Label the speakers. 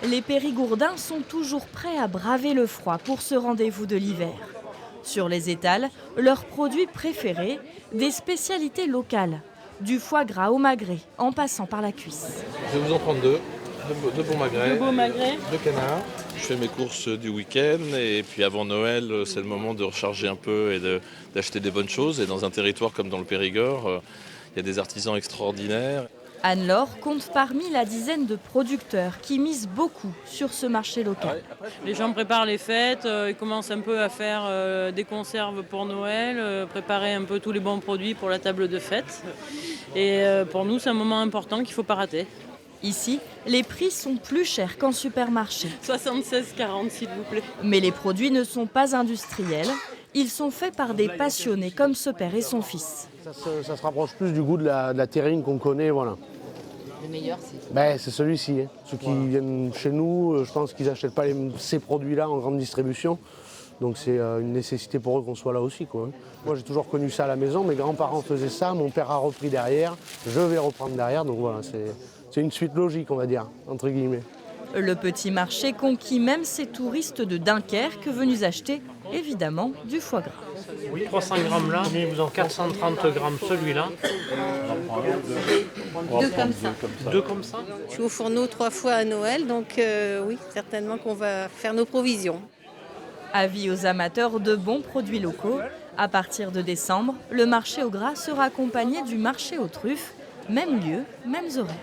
Speaker 1: Les Périgourdins sont toujours prêts à braver le froid pour ce rendez-vous de l'hiver. Sur les étals, leurs produits préférés, des spécialités locales. Du foie gras au magret, en passant par la cuisse.
Speaker 2: Je vais vous en prendre deux. Deux bons magrets.
Speaker 3: Deux beaux magrets.
Speaker 2: Deux canards.
Speaker 4: Je fais mes courses du week-end et puis avant Noël, c'est le moment de recharger un peu et d'acheter des bonnes choses. Et dans un territoire comme dans le Périgord, il y a des artisans extraordinaires.
Speaker 1: Anne-Laure compte parmi la dizaine de producteurs qui misent beaucoup sur ce marché local.
Speaker 3: Les gens préparent les fêtes, ils commencent un peu à faire des conserves pour Noël, préparer un peu tous les bons produits pour la table de fête. Et pour nous, c'est un moment important qu'il ne faut pas rater.
Speaker 1: Ici, les prix sont plus chers qu'en supermarché.
Speaker 3: 76,40 s'il vous plaît.
Speaker 1: Mais les produits ne sont pas industriels. Ils sont faits par des passionnés comme ce père et son fils.
Speaker 5: Ça se rapproche plus du goût de la terrine qu'on connaît, voilà.
Speaker 6: Le meilleur, c'est
Speaker 5: C'est celui-ci. Hein. Ceux qui viennent chez nous, je pense qu'ils n'achètent pas ces produits-là en grande distribution. Donc c'est une nécessité pour eux qu'on soit là aussi, quoi. Moi, j'ai toujours connu ça à la maison. Mes grands-parents faisaient ça, mon père a repris derrière. Je vais reprendre derrière. Donc voilà, c'est une suite logique, on va dire, entre guillemets.
Speaker 1: Le petit marché conquit même ces touristes de Dunkerque venus acheter, évidemment, du foie gras.
Speaker 7: Oui, 300 grammes là, mais vous en 430 grammes celui-là.
Speaker 6: deux comme ça.
Speaker 7: Deux comme ça.
Speaker 8: Je suis au fourneau 3 fois à Noël, donc oui, certainement qu'on va faire nos provisions.
Speaker 1: Avis aux amateurs de bons produits locaux. À partir de décembre, le marché au gras sera accompagné du marché aux truffes. Même lieu, mêmes horaires.